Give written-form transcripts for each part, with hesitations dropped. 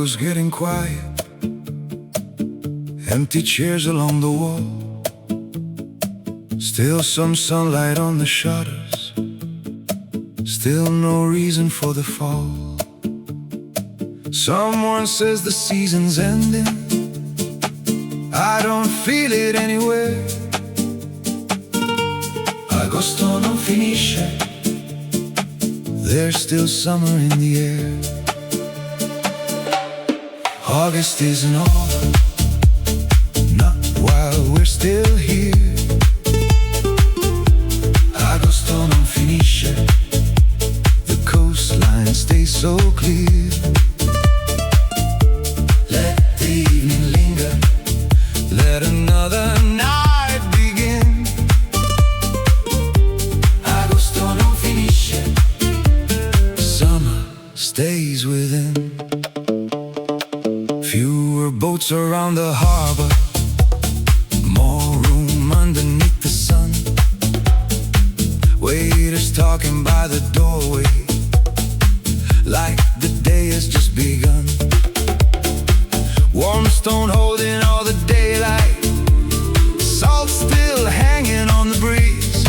was getting quiet. Empty chairs along the wall. Still some sunlight on the shutters. Still no reason for the fall. Someone says the season's ending. I don't feel it anywhere. Agosto non finisce. There's still summer in the air. August isn't over, not while we're still here. Agosto non finisce. The coastline stays so clear. Let the evening linger. Let another night begin. Agosto non finisce. Summer stays within. Fewer boats around the harbor, more room underneath the sun. Waiters talking by the doorway, like the day has just begun. Warm stone holding all the daylight, salt still hanging on the breeze.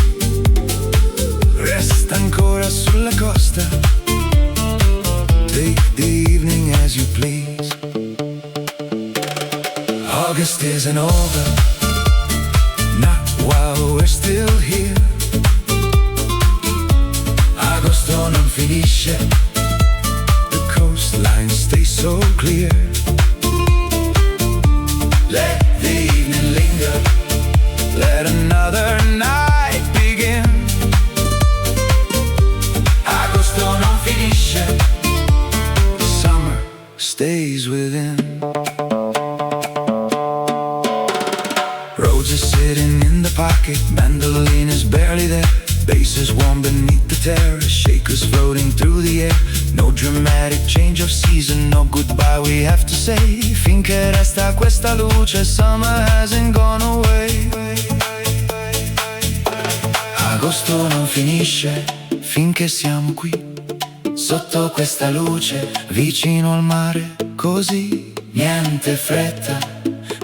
Resta ancora sulla costa. Take the evening as you please. August isn't over, not while we're still here. Agosto non finisce. The coastline stays so clear. Let the evening linger. Let another night begin. Agosto non finisce. Summer stays within. Roses are sitting in the pocket, mandolin is barely there. Bass is warm beneath the terrace, shakers floating through the air. No dramatic change of season, no goodbye we have to say. Finché resta questa luce, summer hasn't gone away. Agosto non finisce, finché siamo qui, sotto questa luce, vicino al mare, così. Niente fretta,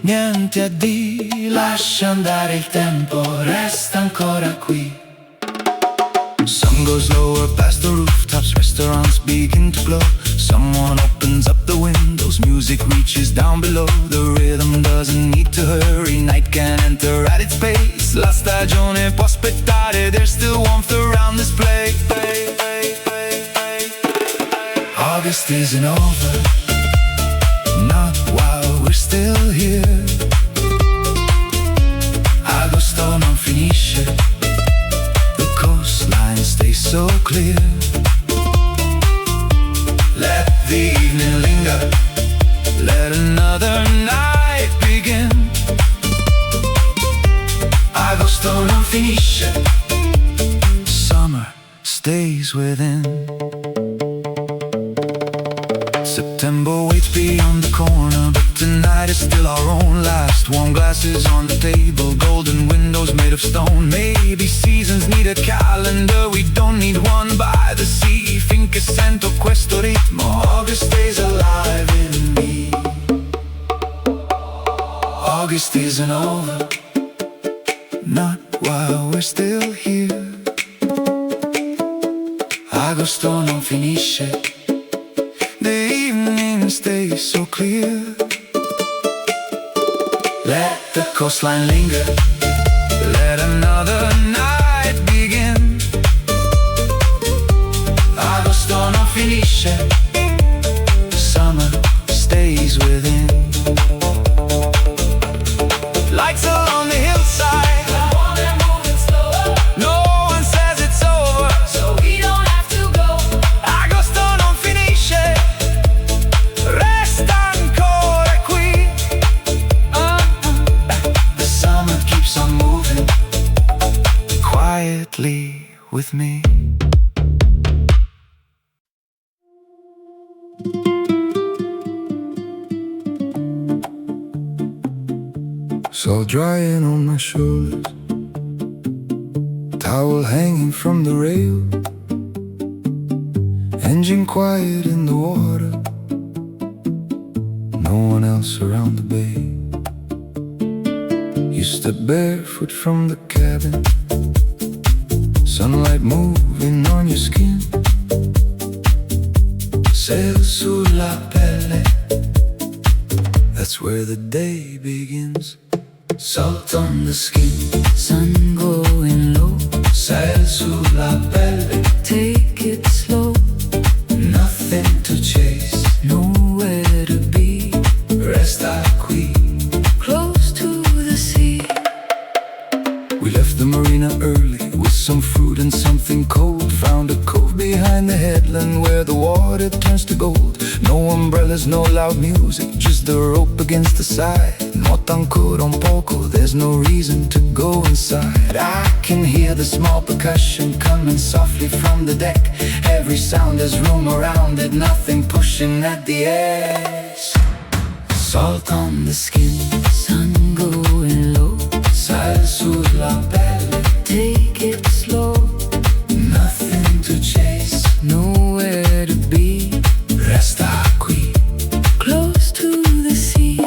niente addì, lascia andare il tempo, resta ancora qui. Sun goes lower past the rooftops, restaurants begin to glow. Someone opens up the windows, music reaches down below. The rhythm doesn't need to hurry, night can enter at its pace. La stagione può aspettare, there's still warmth around this place. August isn't over, not while we're still here. Agosto non finisce. The coastline stays so clear. Let the evening linger. Let another night begin. Agosto non finisce. Summer stays within. September waits beyond the corner, but tonight is still our own. Last warm glasses on the table, golden windows made of stone. Maybe seasons need a calendar, we don't need one by the sea. Finché sento questo ritmo, August stays alive in me. August isn't over, not while we're still here. Agosto non finisce. The evening stays so clear. Let the coastline linger. Let another night begin. Agosto non finisce. Summer stays within. Lights are on the hillside. With me. Salt drying on my shoulders, towel hanging from the rail, engine quiet in the water, no one else around the bay. You step barefoot from the cabin, sunlight moving on your skin. Sail sulla pelle, that's where the day begins. Salt on the skin, sun going low. Sail sulla pelle, take it slow. Nothing to chase, nowhere to be. Resta qui, close to the sea. We left the marina early with some fruit and something cold. Found a cove behind the headland where the water turns to gold. No umbrellas, no loud music, just the rope against the side. Not ancora un poco, there's no reason to go inside. I can hear the small percussion coming softly from the deck. Every sound has room around it, nothing pushing at the edge. Salt on the skin, sun going low. Sal sulla pelle, take it slow. Nothing to chase, nowhere to be. Resta qui, close to the sea.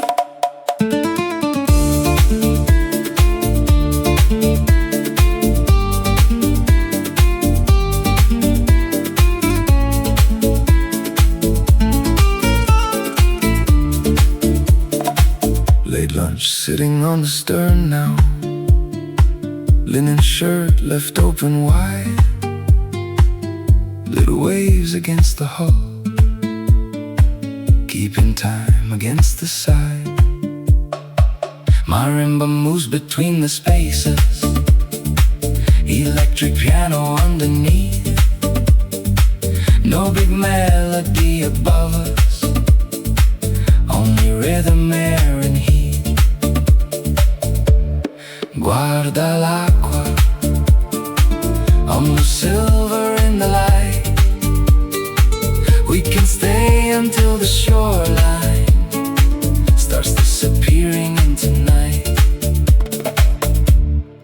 Late lunch, sitting on the stern now. Linen shirt left open wide. Little waves against the hull, keeping time against the side. Marimba moves between the spaces, electric piano underneath. No big melody above us, only rhythm, air and heat. Guarda l'acqua, almost silver in the light. We can stay until the shoreline starts disappearing into night.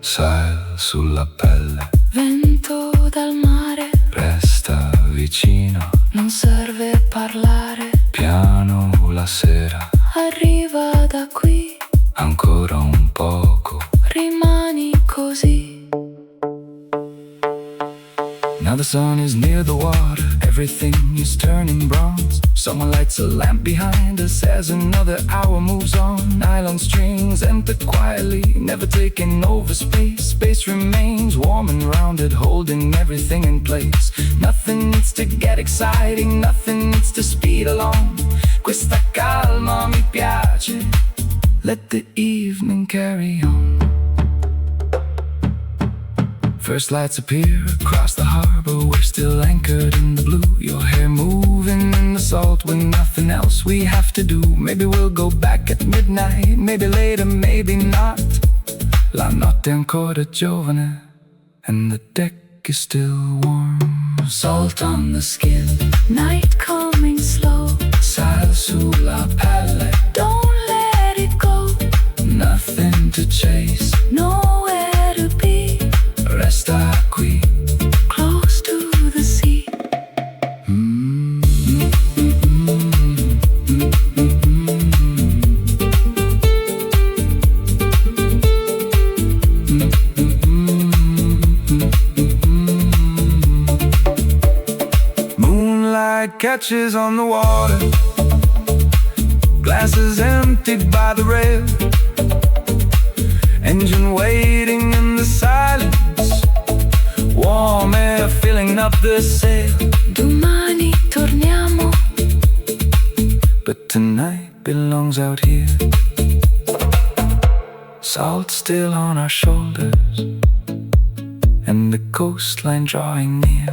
Sal sulla pelle, Vento dal mare, resta vicino. non serve parlare. Piano la sera, Arriva da qui, ancora un poco. rimani così. Now the sun is near the water, everything is turning bronze. Someone lights a lamp behind us as another hour moves on. Nylon strings enter quietly, never taking over space. Space remains warm and rounded, holding everything in place. Nothing needs to get exciting, nothing needs to speed along. Questa calma mi piace, let the evening carry on. First lights appear across the harbor, we're still anchored in the blue. Your hair moving in the salt with nothing else we have to do. Maybe we'll go back at midnight, maybe later, maybe not. La notte è ancora giovane, and the deck is still warm. Salt on the skin, Night coming slow, sal sulla pelle. don't let it go. Nothing to chase, Nowhere to be, resta qui. close to the sea. Moonlight catches on the water, glasses emptied by the rail. Engine waiting in the silence, warm air filling up the sail. Domani torniamo, But tonight belongs out here. Salt still on our shoulders, and the coastline drawing near.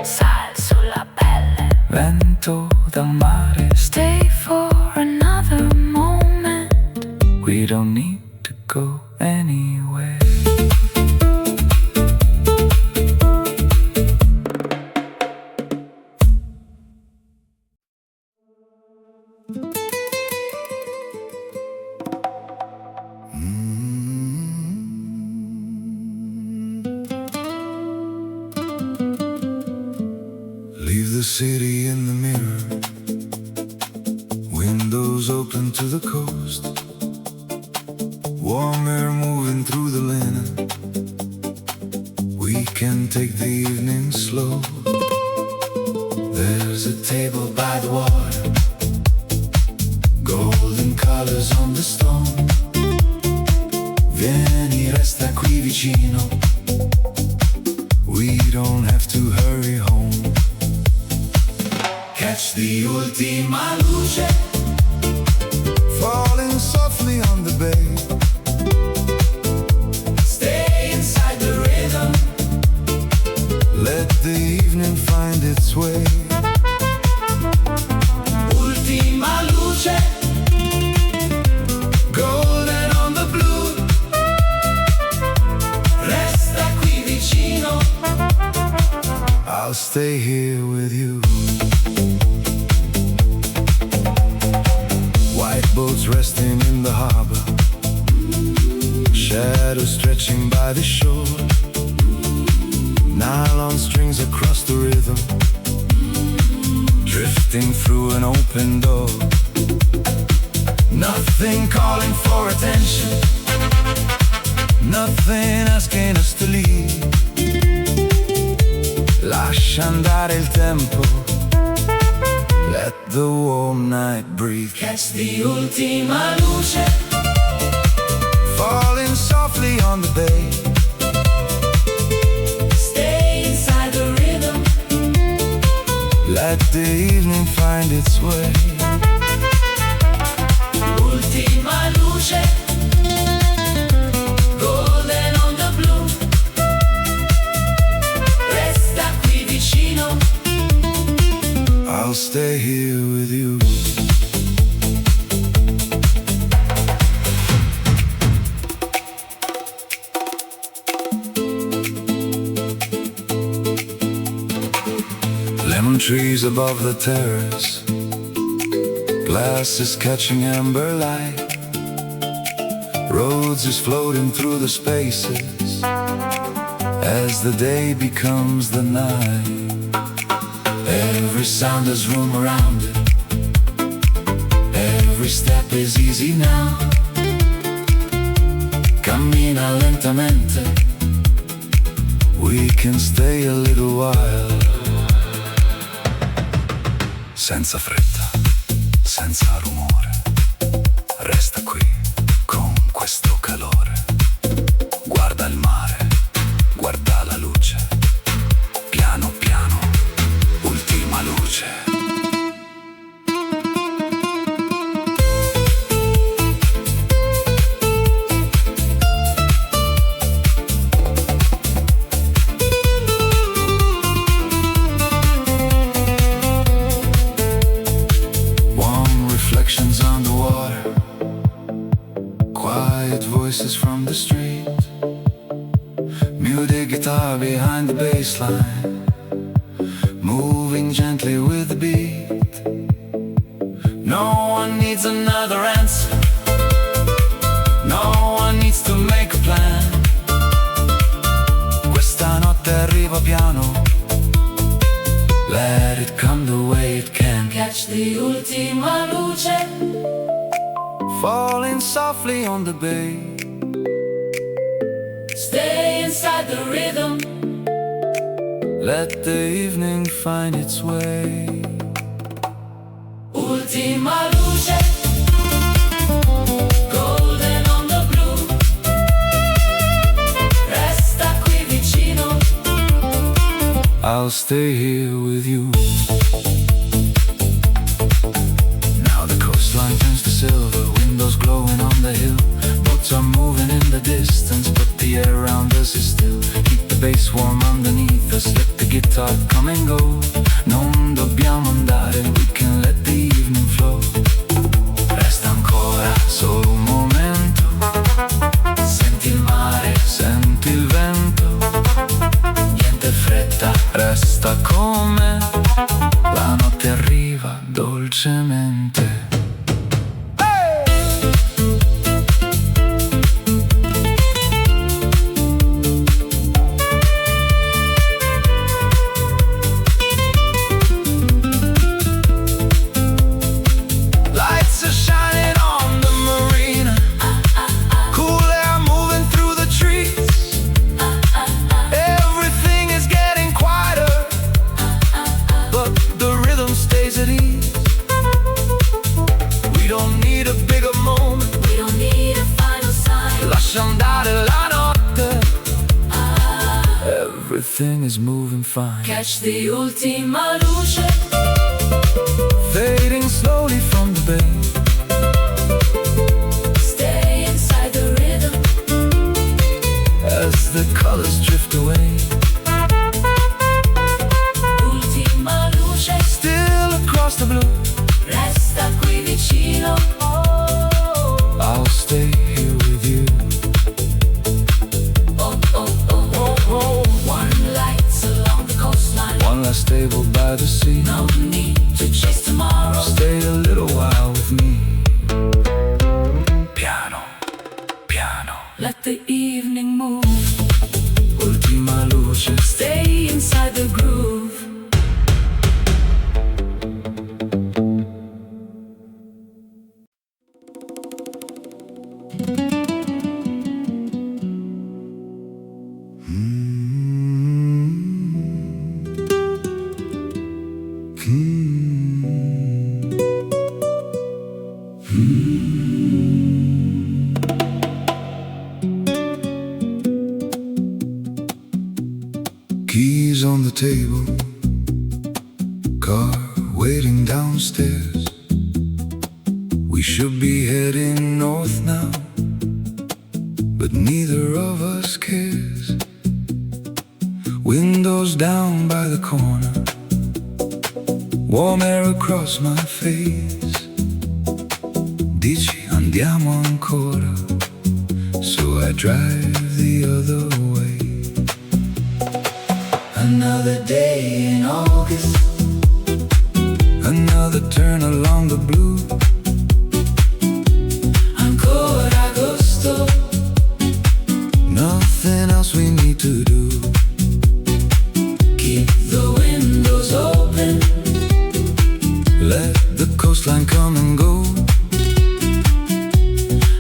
sal sulla pelle. Vento dal mare, Stay for another moment. we don't need to go anywhere. Leave the city in the mirror, windows windows open to the coast. Warm air moving through the linen. We can take the evening slow. There's a table by the water, golden colors on the stone. Vieni, resta qui vicino. We don't have to hurry home. Catch the ultima luce, falling softly on the bay. Stay inside the rhythm. Let the evening find its way. Ultima luce, golden on the blue. Resta qui vicino. I'll stay here with you. White boats resting in the harbor, shadows stretching by the shore. Nylon strings across the rhythm, drifting through an open door. Nothing calling for attention, nothing asking us to leave. Lascia andare il tempo, let the warm night breathe. Catch the ultima luce, falling softly on the bay. Stay inside the rhythm. Let the evening find its way. Ultima luce, golden on the blue. Resta qui vicino. I'll stay here with you. Lemon trees above the terrace, glasses catching amber light. Roads is floating through the spaces as the day becomes the night. Every sound has room around it, every step is easy now. Cammina lentamente, we can stay a little while. Senza fretta, senza rumore, resta qui con questo calore. Guarda il mare, guarda la luce, piano piano, ultima luce. Reflections on the water, quiet voices from the street, muted guitar behind the bass line, moving gently with the beat. No one needs another answer, no one needs to make a plan. Questa notte arriva piano, let it come the way it can. Catch the ultima luce, falling softly on the bay. Stay inside the rhythm, let the evening find its way. Ultima luce, golden on the blue. Resta qui vicino, I'll stay here with you. Now the coastline turns to silver, windows glowing on the hill. Boats are moving in the distance, but the air around us is still. Keep the bass warm underneath us, let the guitar come and go. Non dobbiamo andare, we can let the evening flow. Resta ancora solo un momento, senti il mare, senti il vento. Niente fretta, resta con me, la notte arriva dolcemente. everything is moving fine. Catch the ultima luce, Fading slowly from the bay. stay inside the rhythm. As the colors drift away, Ultima luce, still across the blue, resta qui vicino. I'll stay here with you. Oh, oh, oh, oh, oh. One lights along the coastline. One last table by the sea. No need to chase tomorrow. Stay a little while with me. Piano, piano. Let the evening move. Ultima luce. Stay inside the groove. Keys on the table, car waiting downstairs. We should be heading north now, but neither of us cares. Windows down by the corner, warm air across my face. Dici andiamo ancora, so I drive the other way. Another day in August, another turn along the blue. Ancora agosto, Nothing else we need to do. keep the windows open. Let the coastline come and go.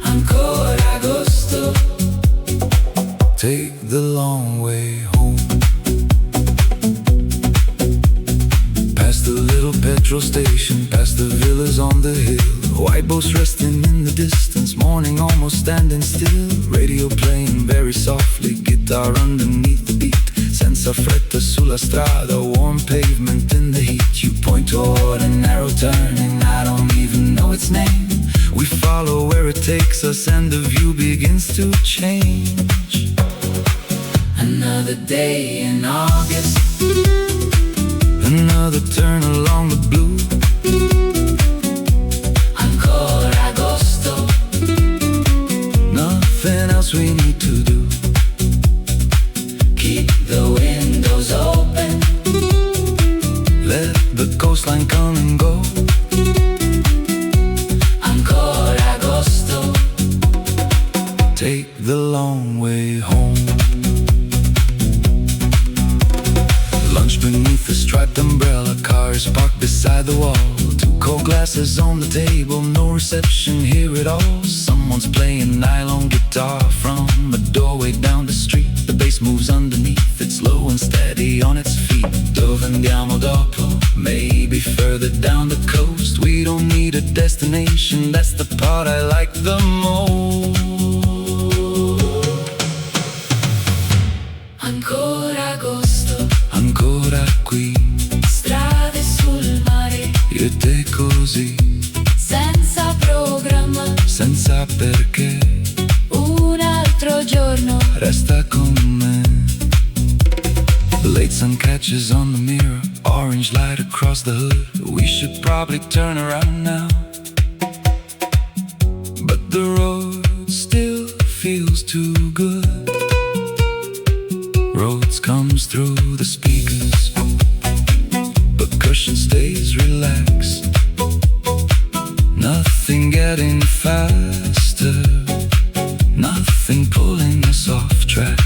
Ancora agosto, Take the long way home. Past the little petrol station, past the villas on the hill. White boats resting in the distance, morning almost standing still. Radio playing very softly, guitar underneath the beat. Senza fretta sulla strada, warm pavement in the heat. You point toward a narrow turning, I don't even know its name. We follow where it takes us and the view begins to change. another day in August. Another turn along the blue. Ancora agosto, Nothing else we need to do. keep the windows open. Let the coastline come and go. Ancora agosto, Take the long way home. Lunch beneath a striped umbrella, cars parked beside the wall. Two cold glasses on the table, no reception here at all. Someone's playing nylon guitar from a doorway down the street. The bass moves underneath, it's slow and steady on its feet. Dove andiamo dopo, maybe further down the coast. We don't need a destination, that's the part I like the most. ancora agosto, Ancora qui, strade sul mare, io e te così, senza programma. senza perché, Un altro giorno, resta con me. The late sun catches on the mirror, orange light across the hood. We should probably turn around now, but the road still feels too good. Roads comes through the speakers, percussion stays relaxed. Nothing getting faster, nothing pulling us off track.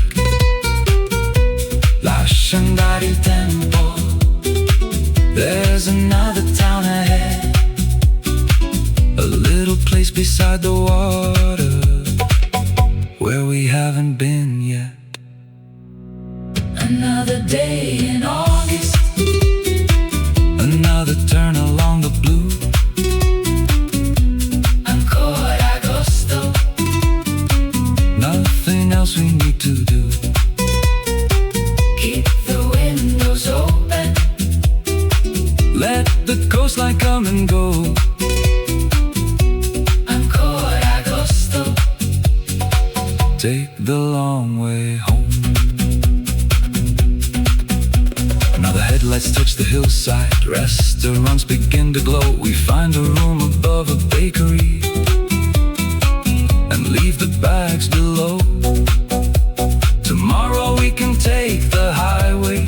Lascia andare il tempo, there's another town ahead. A little place beside the water, where we haven't been yet. another day in August. Another turn along the blue. Ancora agosto, Nothing else we need to do. keep take the long way home. Now the headlights touch the hillside, restaurants begin to glow. We find a room above a bakery and leave the bags below. Tomorrow we can take the highway,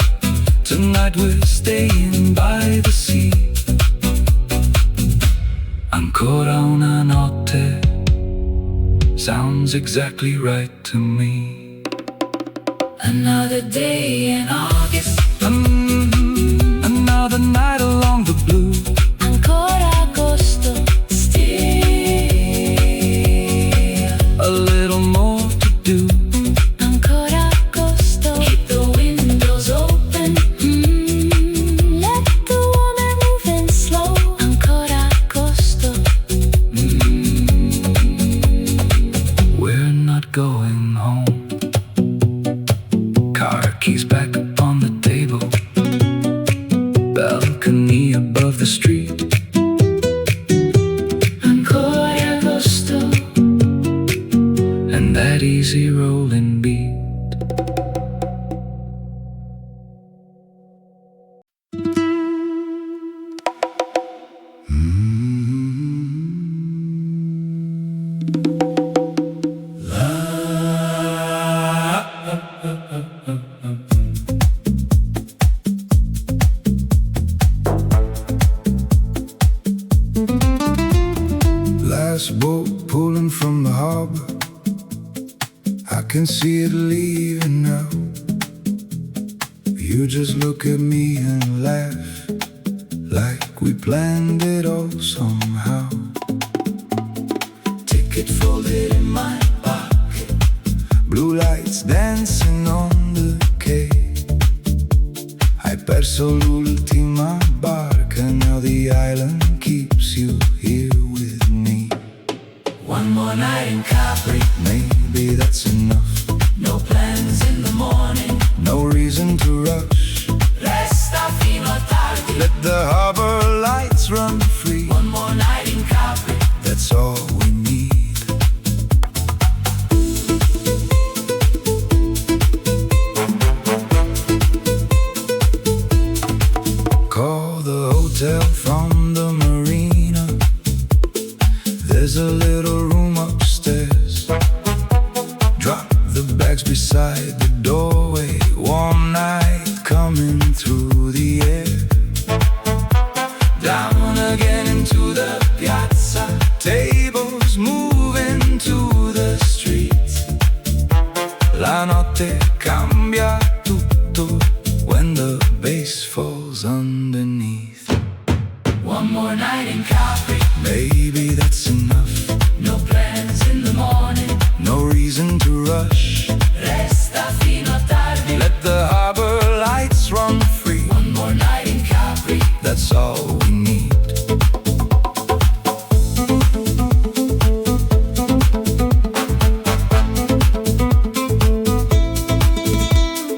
tonight we're staying by the sea. Ancora una notte sounds exactly right to me. Another day in August, another night along the blue. ancora agosto, still A little more to do. ancora agosto. Keep the windows open, let the woman move in slow. Ancora agosto, We're not going home. Car keys back up on the table, balcony above the street. ancora agosto. And that easy rolling beat. Last boat pulling from the harbor, I can see it leaving now. You just look at me and laugh, like we planned it all somehow. Ticket folded in my pocket, blue lights dancing on the quay. Hai perso l'ultima barca, now the island keeps you here with me. One more night in Capri, Maybe that's enough, no plans in the morning. no reason to rush. Resta fino a tardi. Let the harbor lights run free. One more night in Capri, That's all we need. Call the hotel from the marina, there's a little room upstairs. Drop the bags beside the doorway, warm night coming through the air. Down again into the piazza, tables moving to the streets. La notte cambia tutto when the bass falls underneath. one more night in Capri, Maybe that's enough, no plans in the morning. no reason to rush. Resta fino a tardi. Let the harbor lights run free. One more night in Capri, That's all we need.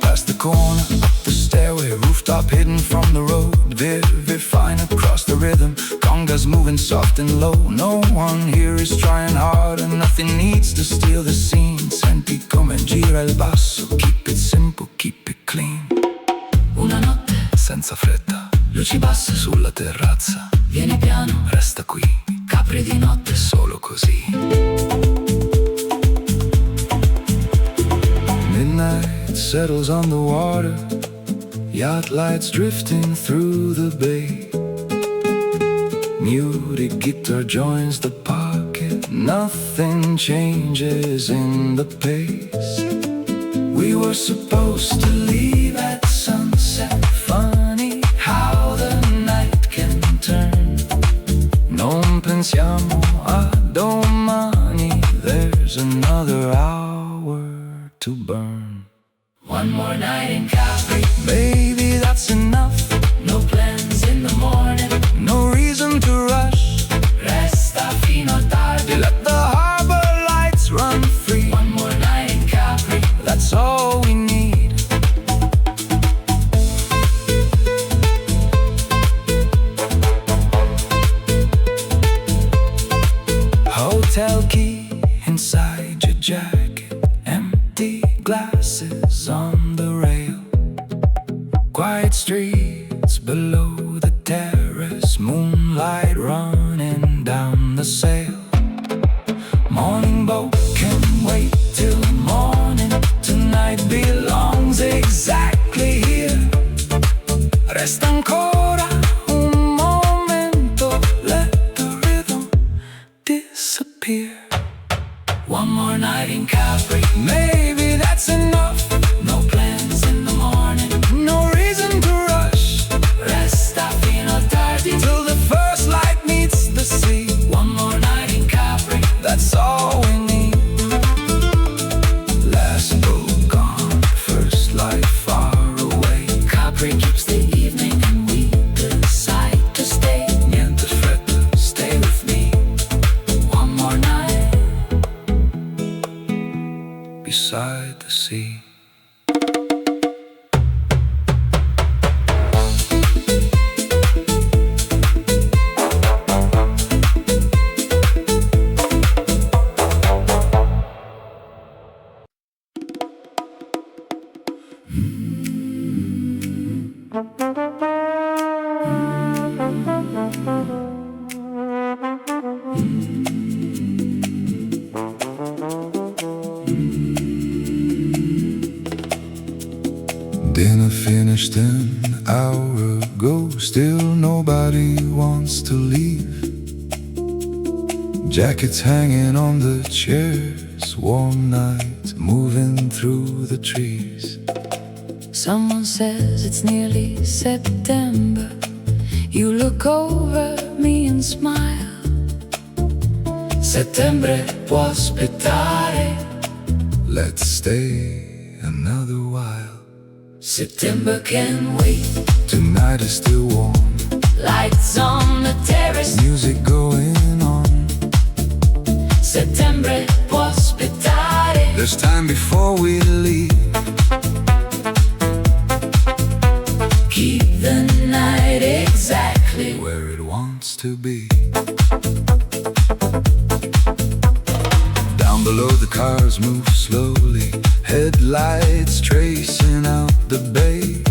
Past the corner, up the stairway, rooftop hidden from the road. Very fine across the rhythm, congas moving soft and low. No one here is trying hard and nothing needs to steal the scene. Senti come gira il basso, keep it simple, keep it clean. una notte, Senza fretta, luci basse, sulla terrazza, vieni piano, resta qui, Capri di notte. solo così. Midnight settles on the water, yacht lights drifting through the bay. Muted guitar joins the pocket, nothing changes in the pace. We were supposed to leave at sunset, funny how the night can turn. Non pensiamo a domani, there's another hour to burn. One more night in Capri, Maybe that's enough, no plans in the morning. no reason to rush. Resta fino a tardi. Let the harbor lights run free. One more night in Capri, That's all we need. Hotel key inside your jacket, glasses on the rail. Quiet streets below the terrace, moonlight running down the sail. Morning boat can wait till morning. Tonight belongs exactly here. Resta ancora un momento, let the rhythm disappear. One more night in Capri, maybe that's enough. No plans in the morning, no reason to rush. Resta fino a tardi, till the first light meets the sea. One more night in Capri, that's all we need. Last boat gone, first light far away. Capri keeps the evening and we decide to stay. Niente fretta, stay with me. One more night beside the sea. Dinner finished an hour ago, still nobody wants to leave. Jackets hanging on the chairs, warm night moving through the trees. Someone says it's nearly September. You look over me and smile. Settembre può aspettare. Let's stay another while. September can wait. Tonight is still warm. Lights on the terrace. Music going on. Settembre può aspettare. There's time before we leave. Keep the night exactly where it wants to be. Down below the cars move slowly, headlights tracing out the bay.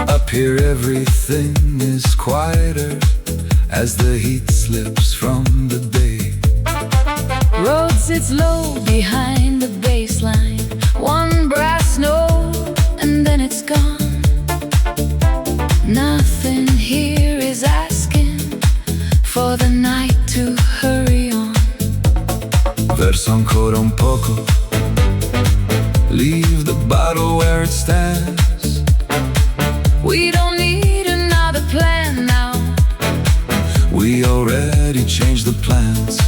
Up here everything is quieter as the heat slips from the day. Road sits low behind the baseline. One brass note and then it's gone. Nothing here is asking for the night to hurry on. Verso ancora un poco, leave the bottle where it stands. We don't need another plan now. We already changed the plans.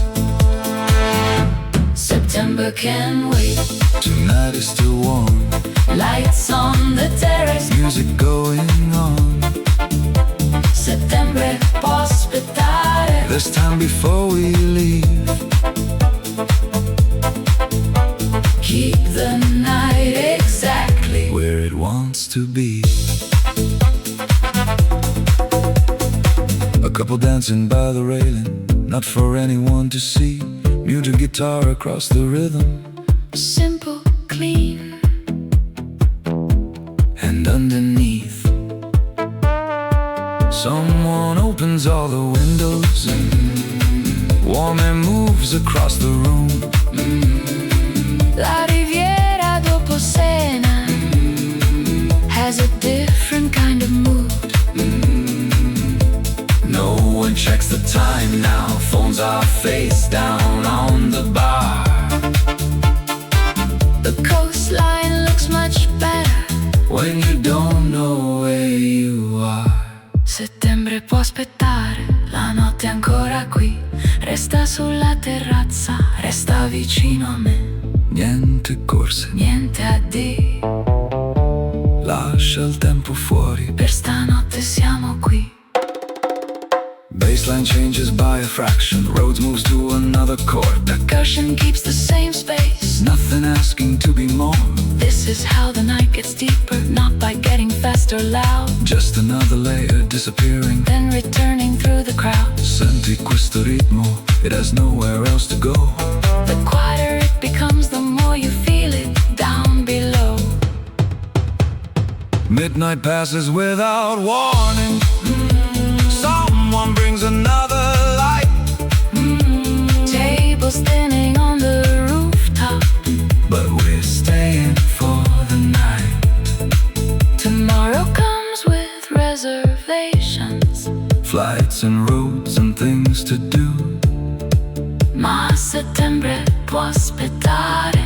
September can wait. Tonight is still warm. Lights on the terrace. Music going on. Settembre può aspettare. There's time before we leave. Keep the night exactly where it wants to be. A couple dancing by the railing, not for anyone to see. Muted guitar across the rhythm. Simple, clean. And underneath, someone opens all the windows. Warm air moves across the room. La Riviera dopo cena has a different kind of mood. No one checks the time now. Phones are face down on the bar. The coastline looks much better when you don't know where you are. Settembre può aspettare, la notte è ancora qui. Resta sulla terrazza, resta vicino a me. Niente corse, niente addii. Lascia il tempo fuori, per stanotte siamo qui. Baseline changes by a fraction. Roads moves to another chord. Percussion keeps the same space. Nothing asking to be more. This is how the night gets deeper, not by getting fast or loud. Just another layer disappearing, then returning through the crowd. Senti questo ritmo, it has nowhere else to go. The quieter it becomes, the more you feel it down Midnight passes without warning. Someone brings another light. Tables thinning on the rooftop, but we're staying for the night. Tomorrow comes with reservations, Flights and routes and things to do. Ma settembre può aspettare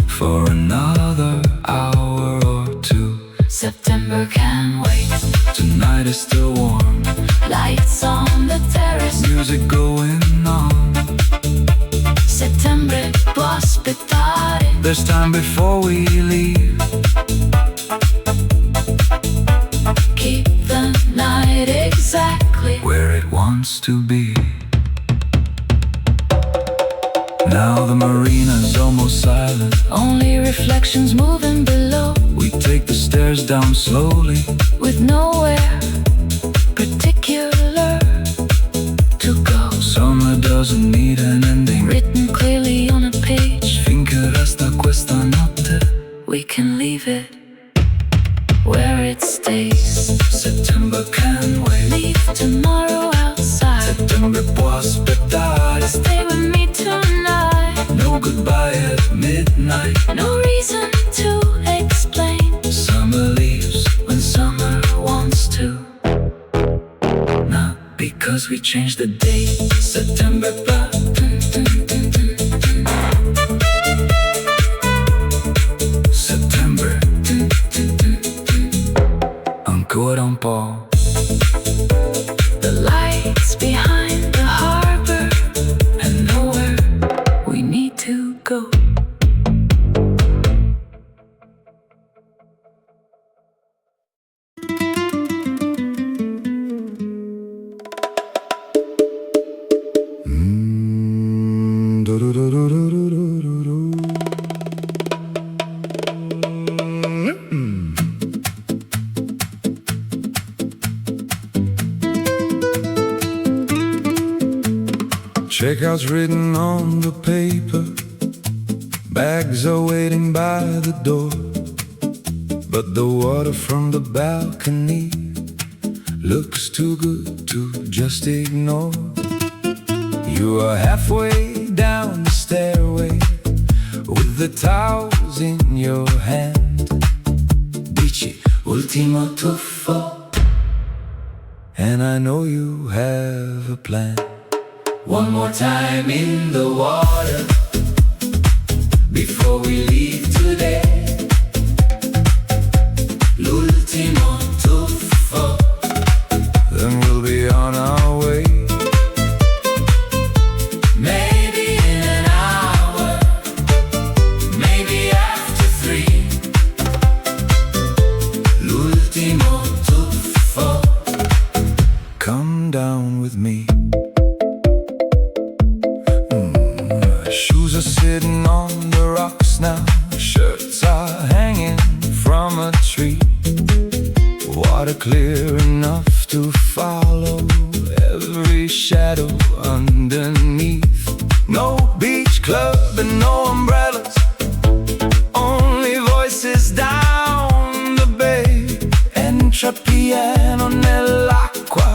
For another hour or two. September can wait. Tonight is still warm, Lights on the terrace. music going on. Settembre può aspettare. There's time before we leave. Keep the night exactly Where it wants to be. Now the marina's almost silent. Only reflections moving below, We take the stairs down slowly. with nowhere particular to go. Summer doesn't need an ending. Written clearly on a page, Finché resta questa notte. we can leave it where it stays. September can wait. Leave tomorrow outside. Settembre può aspettare. Stay with me tonight. No goodbye at midnight. No reason to explain. Summer leaves when summer wants to. Not because we changed the date. September but September ancora un po'. The lights behind the harbor, And nowhere we need to go. Checkout's written on the paper. Bags are waiting by the door. But the water from the balcony looks too good to just ignore. You are halfway down the stairway with the towels in your hand. Dici, ultimo tuffo. And I know you have a plan. One more time in the water before we leave today. L'ultimo tuffo, then we'll be on our way. Maybe in an hour, maybe after 3. L'ultimo tuffo, come down with me. Shoes are sitting on the rocks now. Shirts are hanging from a tree. Water clear enough to follow every shadow underneath. No beach club and no umbrellas, only voices down the bay. Entra piano nell'acqua,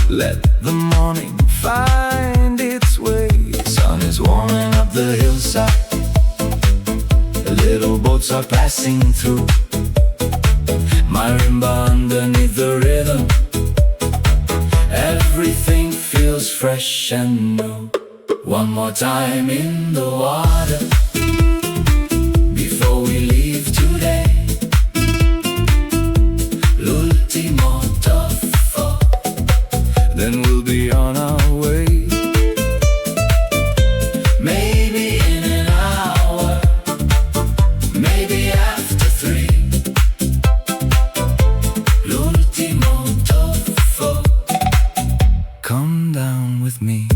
let the morning find its way. Sun is warming up the hillside. Little boats are passing through. Marimba underneath the rhythm. Everything feels fresh and new. One more time in the water before we leave today. L'ultimo tuffo, then we'll be on our way. Maybe in an hour, maybe after 3. L'ultimo tuffo, come down with me.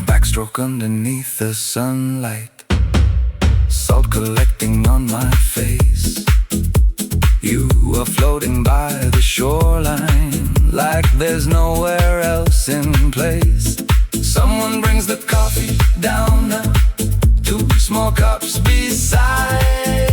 Backstroke underneath the sunlight, salt collecting on my face. You are floating by the shoreline like there's nowhere else in place. Someone brings the coffee down now, 2 small cups beside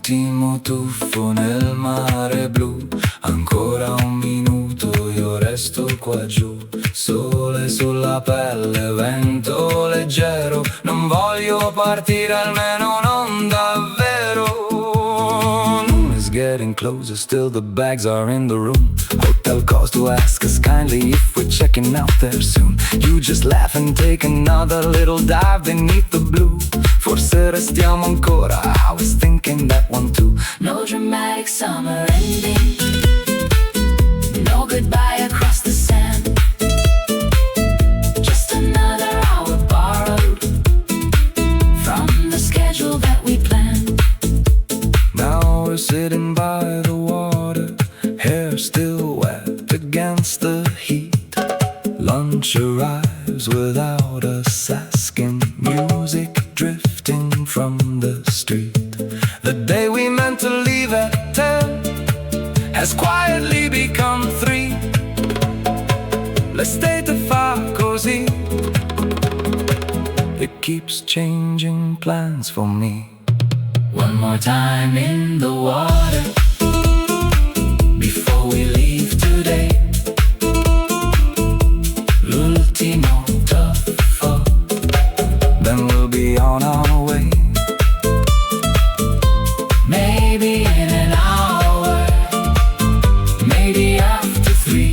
L'ultimo tuffo nel mare blu, ancora un minuto io resto qua giù. Sole sulla pelle, vento leggero, non voglio partire, almeno non davvero. Moon is getting closer, still the bags are in the room. Hotel calls to ask us kindly if we're checking out there soon. You just laugh and take another little dive beneath the blue. Forse restiamo ancora, I was thinking that one too. No dramatic summer ending, no goodbye across the sand. Just another hour borrowed from the schedule that we planned. Now we're sitting by the water, hair still wet against the heat. Lunch arrives without us asking, music drifting from the street. The day we meant to leave at 10 has quietly become 3. L'estate fa così, it keeps changing plans for me. One more time in the water before we leave today. L'ultimo tuffo, then we'll be on our way. maybe in an hour, maybe after 3.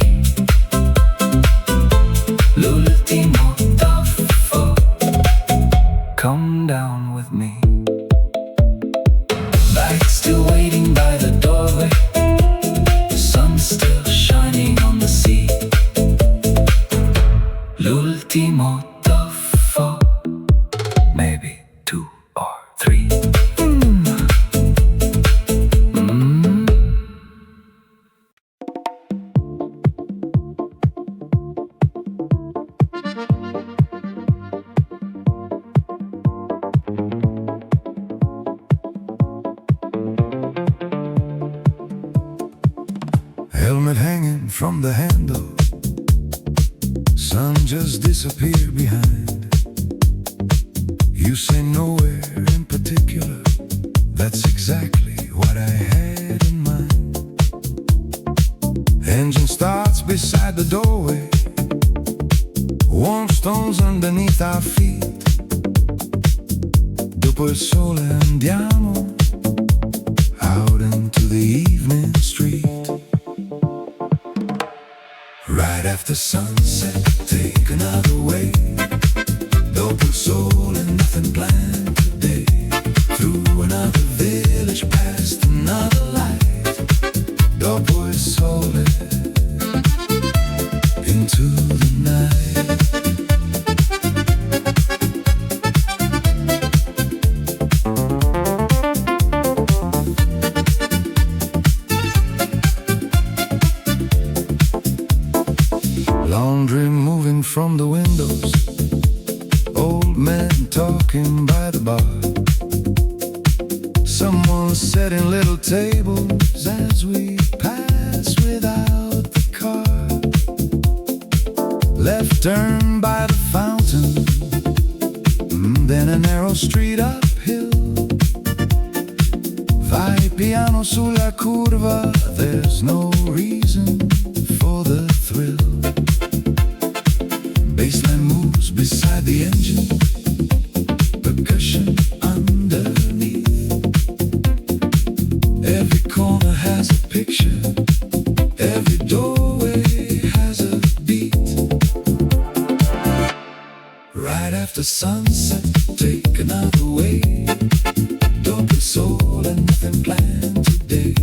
L'ultimo tuffo, come down with me. Bags still waiting by the doorway, the sun's still shining on the sea. L'ultimo tuffo, maybe 2 or 3. Helmet hanging from the handle, sun just disappeared behind. You say nowhere in particular, that's exactly what I had in mind. Engine starts beside the doorway, warm stones underneath our feet. Dopo il sole andiamo out into the evening street. Right after sunset, take another way. Dopo il sole, nothing planned today. Through another village, past another light. Dopo il sole, into the night. Laundry moving from the windows, old men talking by the bar. Someone setting little tables as we pass without the car. Left turn by the fountain, then a narrow street uphill. Vai piano sulla curva, there's no reason for the thrill. Baseline moves beside the engine, percussion underneath. Every corner has a picture, every doorway has a beat. Right after sunset, take another way. Dopo il sole, nothing planned today.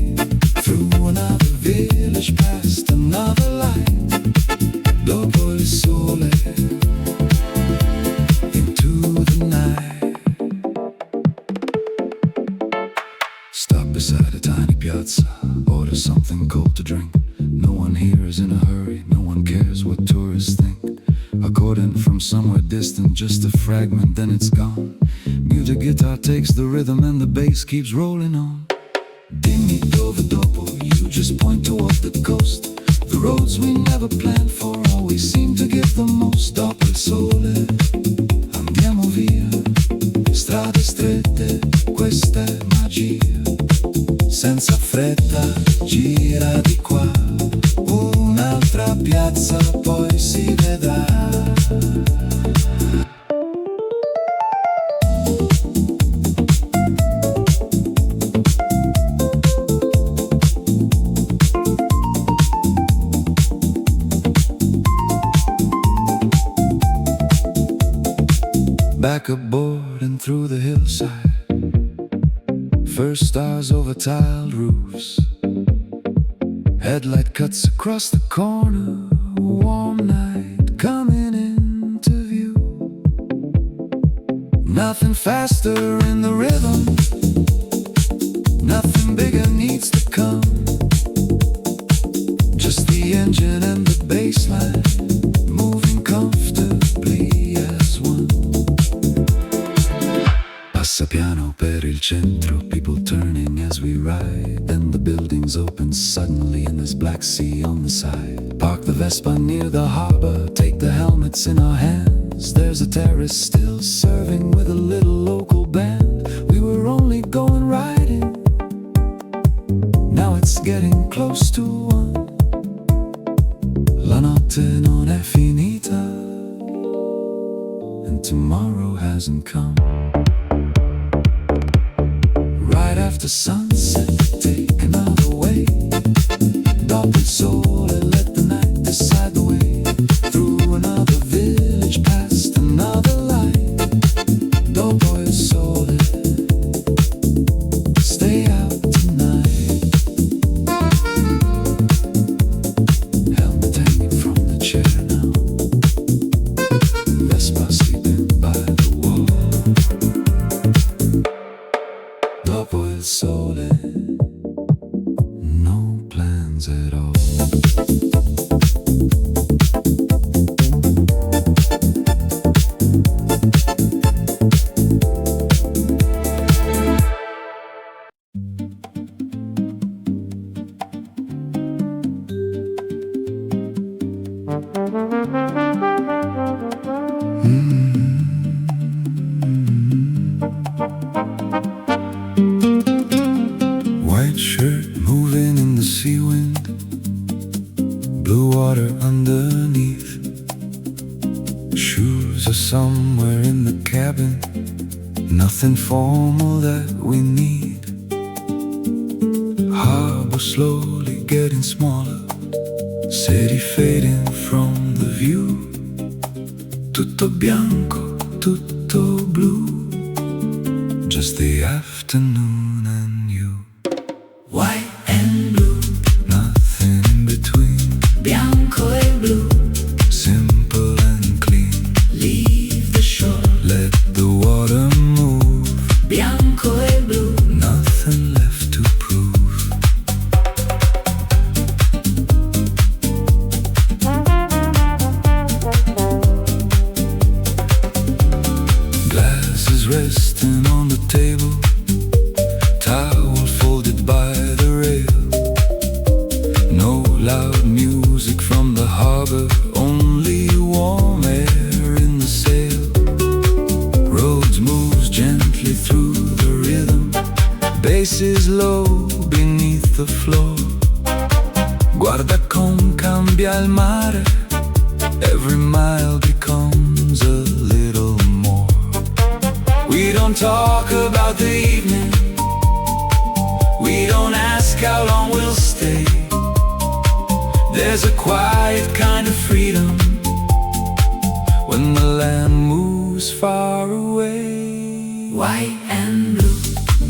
Through another village, past another light. Dopo il sole, into the night. Stop beside a tiny piazza, order something cold to drink. No one here is in a hurry, no one cares what tourists think. Accordion from somewhere distant, just a fragment, then it's gone. Muted guitar takes the rhythm and the bass keeps rolling on. Dimmi dove dopo, you just point toward the coast. The roads we never planned for always seem to give the most. Dopo il sole, andiamo via. Strade strette, questa è magia. senza fretta, gira di qua, un'altra piazza poi si vedrà. Back aboard and through the hillside, first stars over tiled roofs, headlight cuts across the corner, warm night coming into view. Nothing faster in the rhythm, nothing bigger needs to come, just the engine and the bass line moving comfortably as one. Passa piano per il centro, people turning as we ride. Then the buildings open suddenly and there's Black Sea on the side. Park the Vespa near the harbor, take the helmets in our hands. There's a terrace still serving with a little local band. We were only going riding, now it's getting close to one. La notte non è finita, and tomorrow hasn't come. Right after sunset, take another way. Dopo il sole, let the night decide the way. Through another village, past another light. Dopo il sole, stay out tonight. Helmet hanging from the chair now. Vespa sleeping by the wall. Dopo il sole, no plans at all. White shirt moving in the sea wind, blue water underneath. Shoes are somewhere in the cabin, nothing formal that we need. Harbor slowly getting smaller, city fading from the view. Tutto bianco, tutto blu, just the afternoon and you. White and blue, Nothing in between, bianco e blu. simple and clean. Leave the shore, Let the water move, bianco e blu. nothing left to prove. Glasses resting on the table, towel folded by the rail. No loud music from the harbor, only warm air in the sail. Roads moves gently through the rhythm, bass is low beneath the floor. Guarda com cambia il mare, every mile becomes a little more. We don't talk about the evening, we don't ask how long we'll stay. There's a quiet kind of freedom when the land moves far away. White and blue,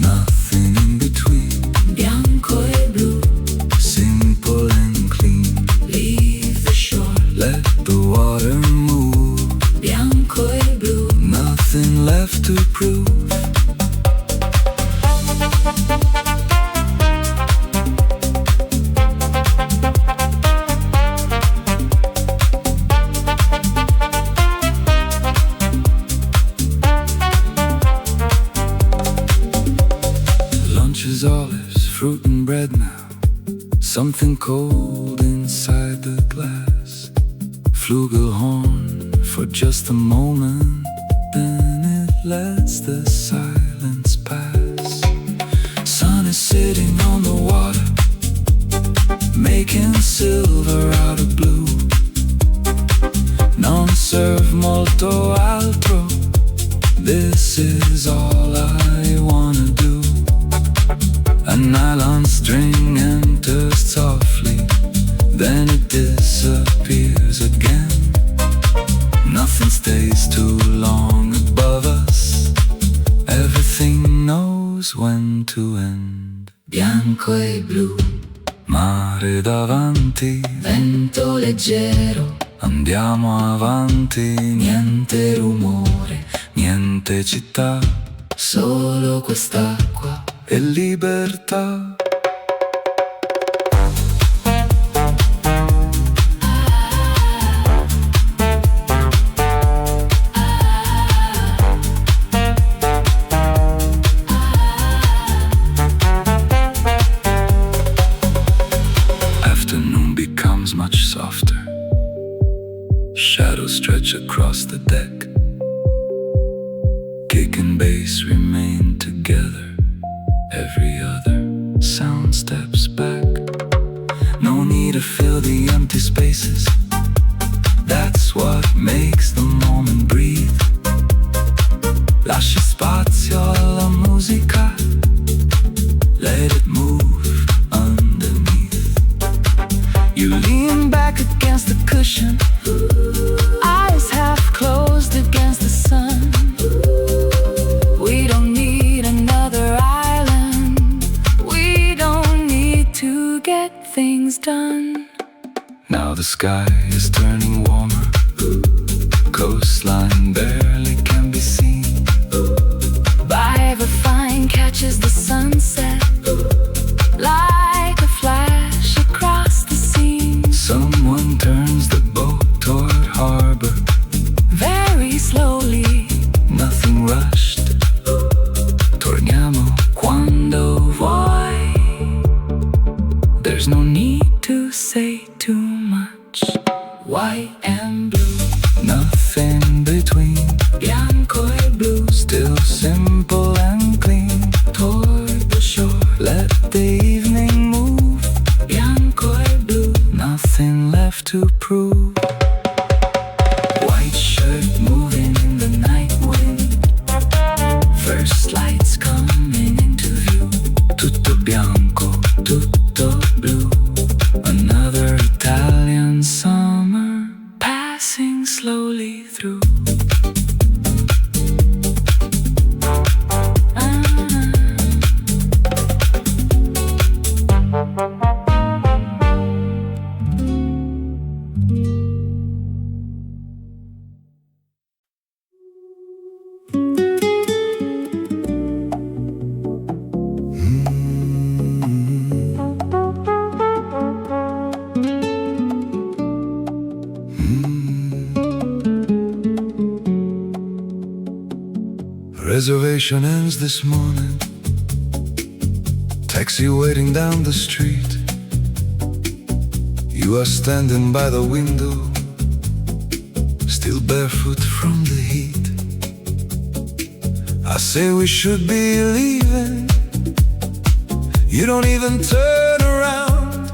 Nothing in between, bianco e blu. simple and clean. Leave the shore, Let the water move, bianco e blu. nothing left to prove. Lunches, olives, fruit and bread now. Something cold inside the glass. Flugelhorn for just a moment, then it lets the silence pass. Sun is sitting on the nylon string enters softly, then it disappears again. Nothing stays too long above us. Everything knows when to end. Bianco e blu, mare davanti, vento leggero, andiamo avanti. niente rumore, Niente città solo quest'acqua e libertà. Afternoon becomes much softer. Shadows stretch across the deck. Kick and bass remain together. Every other sound steps back. No need to fill the empty spaces. That's what makes the moment breathe. Lasci spazio alla musica. Let it move underneath. You lean back against the cushion, eyes half closed against the sun. We don't need another island. We don't need to get things done. Now the sky is turning warmer. Coastline barely can be seen. By the fine catches the sunset like a flash across the scene. Someone turns the boat toward harbor, very slowly, nothing rushed. Torniamo quando vuoi. There's no need to say too much. White and blue, nothing between. Bianco e blu, still simple and clean. Toward the shore, let the evening move. Bianco e blu, nothing left to prove. White shirt moving in the night wind. First lights coming into view. Tutto bianco, tutto blu. Another Italian summer passing slowly through. Reservation ends this morning. Taxi waiting down the street. You are standing by the window, still barefoot from the heat. I say we should be leaving. You don't even turn around.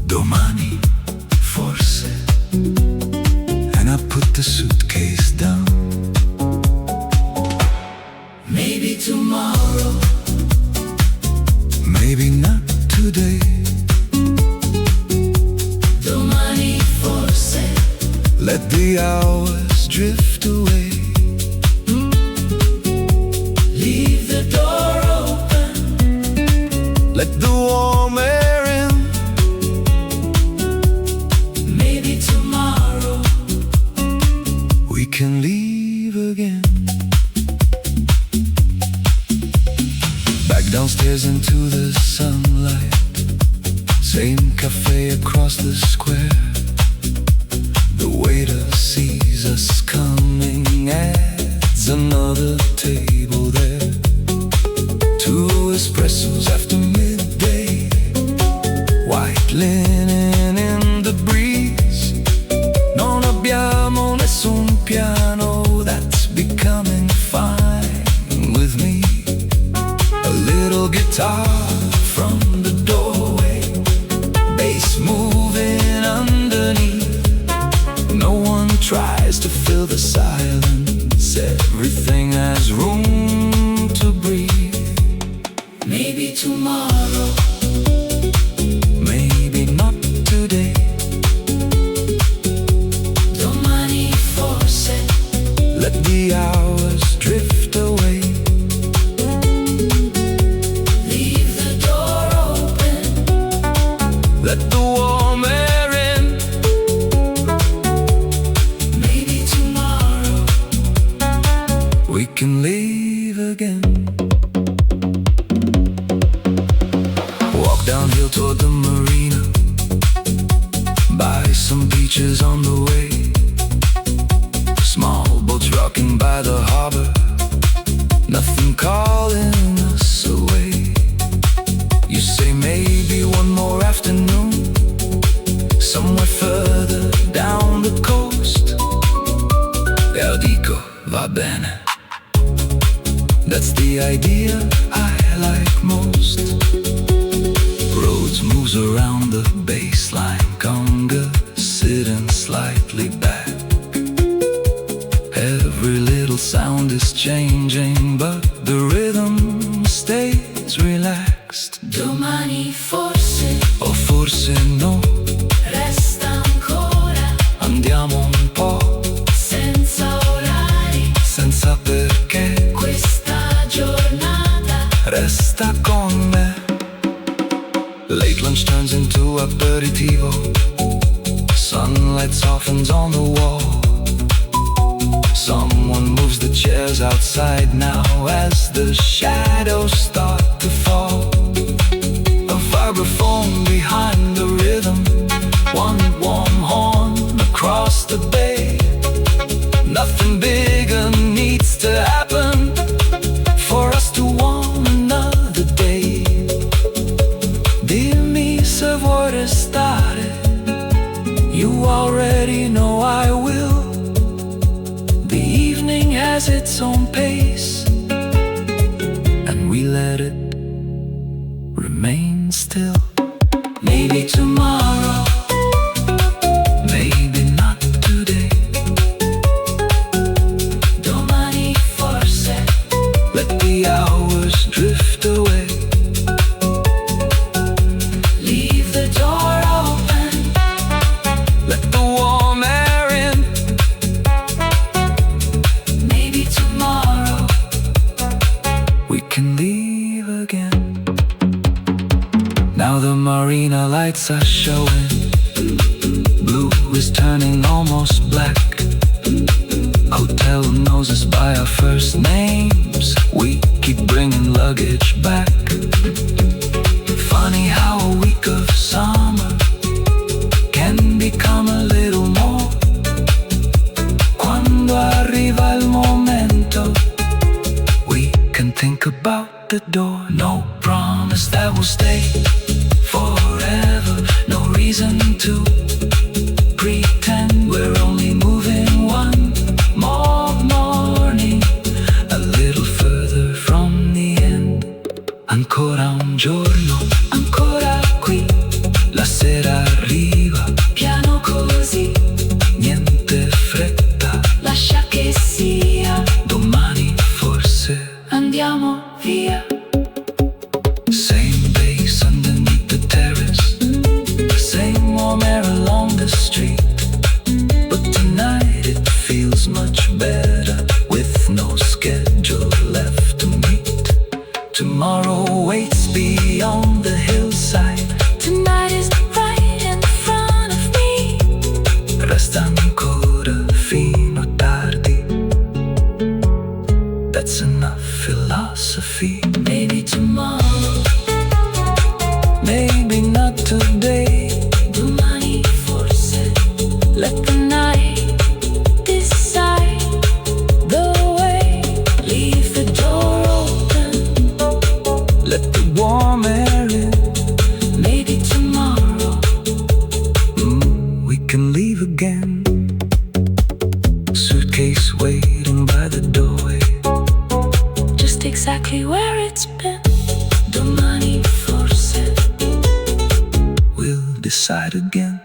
Domani, forse. And I put the suitcase down. maybe tomorrow, maybe not today. domani forse. Let the hours drift away. Leave the door open, Let the warm air in. maybe tomorrow. We can leave again. Back downstairs into the sunlight. Same cafe across the square. The waiter sees us coming, adds another table there. 2 espressos after midday. White linen in the breeze. Non abbiamo nessun piano, that's becoming fine with me. A little guitar from the doorway, bass moving underneath. No one tries to fill the silence, everything has room to breathe. Maybe Maybe tomorrow, maybe not today. domani forse. Let the hours drift away. Leave the door open. Let the warm air in. Maybe tomorrow, We can leave again. Walk downhill toward the marina. Buy some beaches on the way. Small boats rocking by the harbor. Nothing calling us away. You say maybe one more afternoon, somewhere further down the coast. Io dico, va bene. That's the idea I like most. Roads moves around the baseline, conga sitting slightly back. Every little sound is changing, but the rhythm stays relaxed. domani forse. O forse no, Resta ancora, andiamo un po', senza orari. senza perché. Questa giornata, Resta con me. Late lunch turns into aperitivo. Sunlight softens on the wall. Someone moves the chairs outside now as the shadows start to fall. A vibraphone behind the rhythm. One warm horn across the bay. Nothing bigger needs to happen for us to want another day. Dimmi se vuoi restare. You already know I will. The evening has its own pace, and we let it remain still. Maybe tomorrow, maybe not today. domani forse. Let the hours drift away. Leave the door open. Let the warm air in. Maybe tomorrow, We can leave again. Now the marina lights are showing. Blue is turning almost black. Hotel knows us by our first names. We keep bringing luggage back. Funny how a week of summer can become a little more. Quando arriva il momento, we can think about the door. No promise that we'll stay forever. No reason to pretend we're only moving one more morning, a little further from the end. Ancora un giorno, ancora qui. La sera arriva, piano così. niente fretta. Lascia che sia, Domani forse. andiamo via. Same bass underneath the terrace. Same warm air along the street. But tonight it feels much better, with no schedule left to meet. Tomorrow waits beyond the hillside. Tonight is right in front of me. Resta ancora fino a tardi. That's enough philosophy. Maybe tomorrow, Maybe not today. domani forse. Let the night decide the way. Leave the door open. Let the warm air in. Maybe tomorrow, We can leave again. Suitcase waiting by the doorway. just exactly where it's been. Domani forse. We'll decide again.